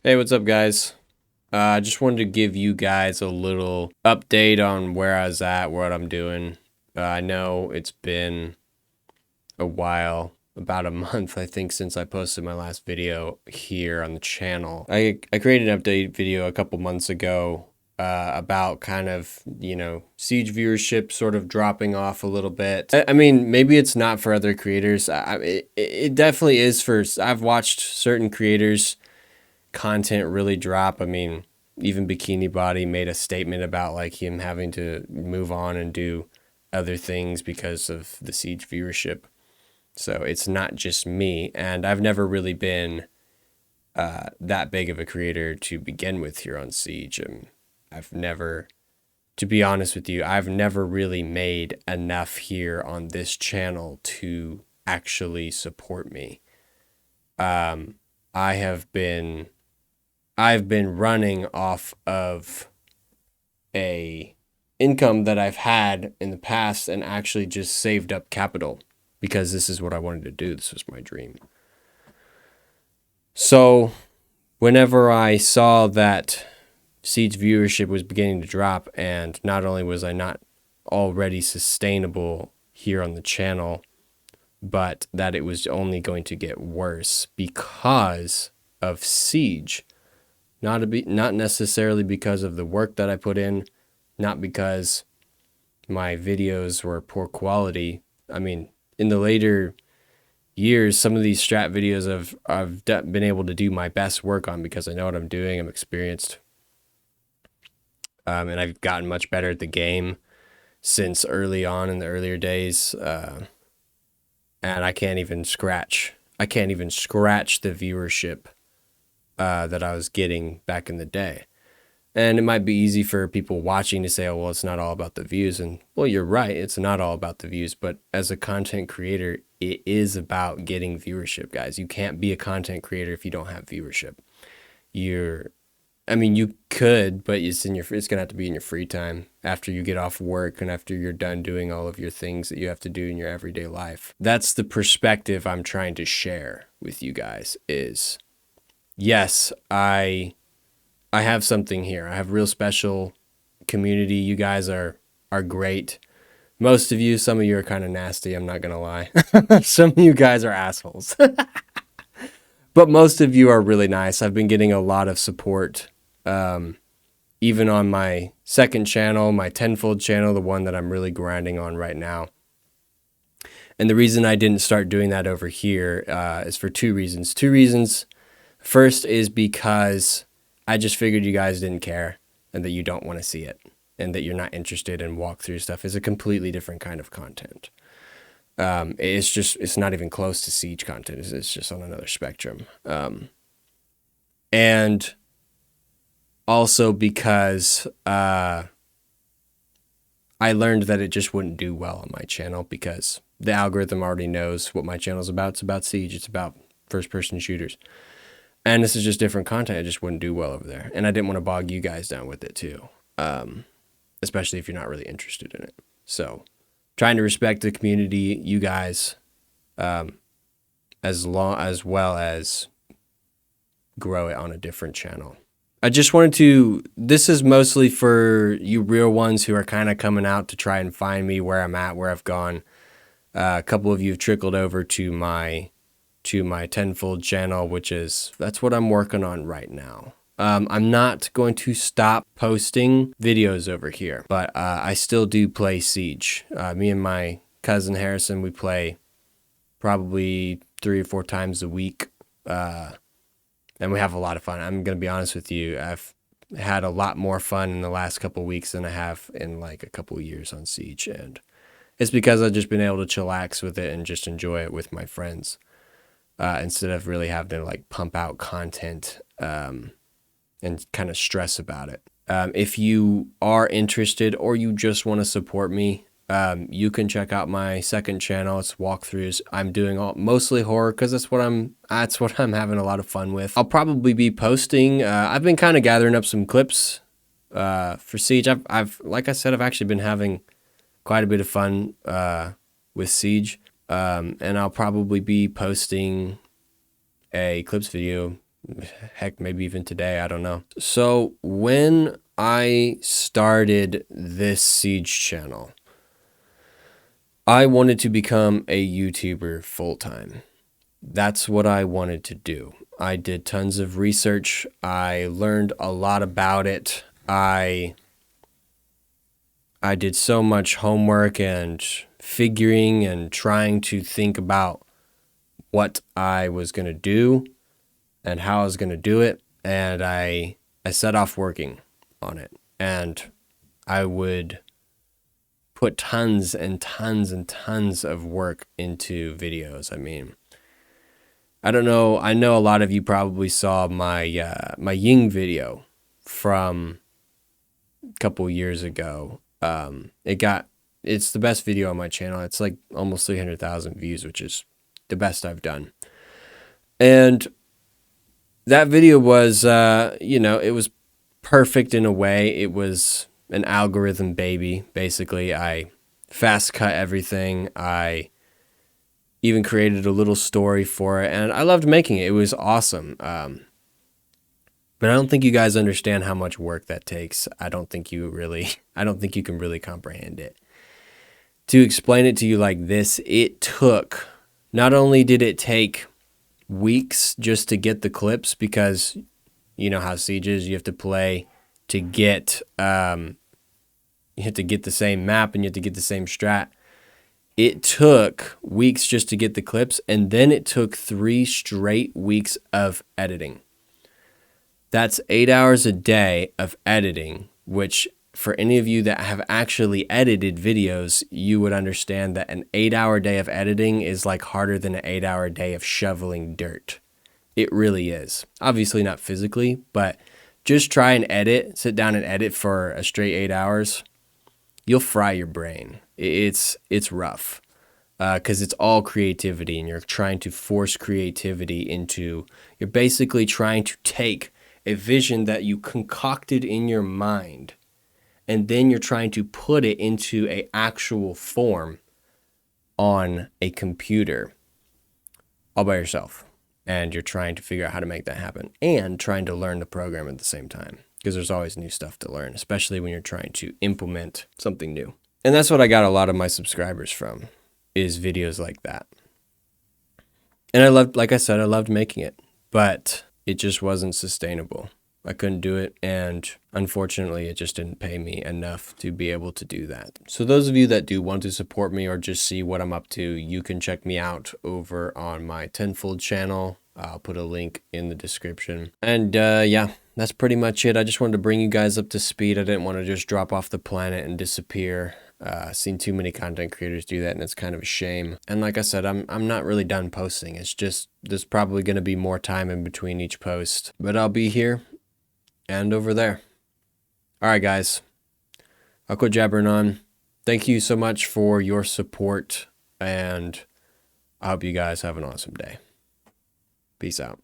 Hey, what's up, guys? I just wanted to give you guys a little update on where I was at, what I'm doing. I know it's been a while, about a month, I think, since I posted my last video here on the channel. I created an update video a couple months ago about kind of, Siege viewership sort of dropping off a little bit. I mean, maybe it's not for other creators. It definitely is for, I've watched certain creators' content really drop. I mean, even Bikini Body made a statement about like him having to move on and do other things because of the Siege viewership. So it's not just me, and I've never really been that big of a creator to begin with here on Siege. And I've never, to be honest with you, I've never really made enough here on this channel to actually support me. Um, I have been I've been running off of a income that I've had in the past and actually just saved up capital because this is what I wanted to do. This was my dream. So, whenever I saw that Siege viewership was beginning to drop, and not only was I not already sustainable here on the channel, but that it was only going to get worse because of Siege. Not necessarily because of the work that I put in, not because my videos were poor quality. I mean, in the later years, some of these strat videos I've been able to do my best work on because I know what I'm doing. I'm experienced, and I've gotten much better at the game since early on in the earlier days. And I can't even scratch. I can't even scratch the viewership that I was getting back in the day. And it might be easy for people watching to say, oh, well, it's not all about the views. And well, you're right. It's not all about the views. But as a content creator, it is about getting viewership, guys. You can't be a content creator if you don't have viewership. I mean, you could, but it's going to have to be in your free time after you get off work and after you're done doing all of your things that you have to do in your everyday life. That's the perspective I'm trying to share with you guys is, yes, I have something here. I have real special community. You guys are great. Most of you, some of you are kind of nasty, I'm not going to lie. Some of you guys are assholes. But most of you are really nice. I've been getting a lot of support, even on my second channel, my tenfold channel, the one that I'm really grinding on right now. And the reason I didn't start doing that over here is for two reasons. Two reasons. First is because I just figured you guys didn't care and that you don't want to see it and that you're not interested in walkthrough stuff. Is a completely different kind of content. It's not even close to Siege content. It's just on another spectrum. And also because I learned that it just wouldn't do well on my channel because the algorithm already knows what my channel is about. It's about Siege. It's about first-person shooters. And this is just different content. It just wouldn't do well over there. And I didn't want to bog you guys down with it too, especially if you're not really interested in it. So trying to respect the community, you guys, as well as grow it on a different channel. I just wanted to, this is mostly for you real ones who are kind of coming out to try and find me where I'm at, where I've gone. A couple of you have trickled over to my tenfold channel, that's what I'm working on right now. I'm not going to stop posting videos over here, but I still do play Siege. Me and my cousin Harrison, we play probably 3 or 4 times a week, and we have a lot of fun. I'm going to be honest with you. I've had a lot more fun in the last couple of weeks than I have in like a couple of years on Siege, and it's because I've just been able to chillax with it and just enjoy it with my friends. Instead of really having to like pump out content and kind of stress about it. If you are interested or you just want to support me, you can check out my second channel. It's walkthroughs. I'm doing mostly horror because that's what I'm having a lot of fun with. I'll probably be posting. I've been kind of gathering up some clips for Siege. I've like I said, I've actually been having quite a bit of fun with Siege. And I'll probably be posting a clips video Heck, maybe even today, I don't know. So when I started this Siege channel, I wanted to become a YouTuber full-time. That's what I wanted to do. I did tons of research. I learned a lot about it. I did so much homework and figuring and trying to think about what I was going to do and how I was going to do it. And I set off working on it. And I would put tons and tons and tons of work into videos. I mean, I don't know. I know a lot of you probably saw my my Ying video from a couple years ago. It's the best video on my channel. It's like almost 300,000 views, which is the best I've done. And that video was, it was perfect in a way. It was an algorithm baby, basically. I fast cut everything. I even created a little story for it, and I loved making it. It was awesome. But I don't think you guys understand how much work that takes. I don't think you can really comprehend it. To explain it to you like this, not only did it take weeks just to get the clips, because you know how Siege is, you have to play to get, you have to get the same map and you have to get the same strat. It took weeks just to get the clips, and then it took 3 straight weeks of editing. That's 8 hours a day of editing, which for any of you that have actually edited videos, you would understand that an 8-hour day of editing is like harder than an 8-hour day of shoveling dirt. It really is. Obviously not physically, but just try and sit down and edit for a straight 8 hours. You'll fry your brain. It's rough because it's all creativity, and you're trying to force creativity you're basically trying to take a vision that you concocted in your mind, and then you're trying to put it into an actual form on a computer all by yourself. And you're trying to figure out how to make that happen and trying to learn the program at the same time, because there's always new stuff to learn, especially when you're trying to implement something new. And that's what I got a lot of my subscribers from, is videos like that. And like I said, I loved making it, but it just wasn't sustainable. I couldn't do it, and unfortunately it just didn't pay me enough to be able to do that. So those of you that do want to support me or just see what I'm up to, you can check me out over on my Tenfold channel. I'll put a link in the description. And yeah, that's pretty much it. I just wanted to bring you guys up to speed. I didn't want to just drop off the planet and disappear. Seen too many content creators do that, and it's kind of a shame. And like I said, I'm not really done posting. It's just there's probably going to be more time in between each post, but I'll be here and over there. All right, guys, I'll quit jabbering on. Thank you so much for your support, and I hope you guys have an awesome day. Peace out.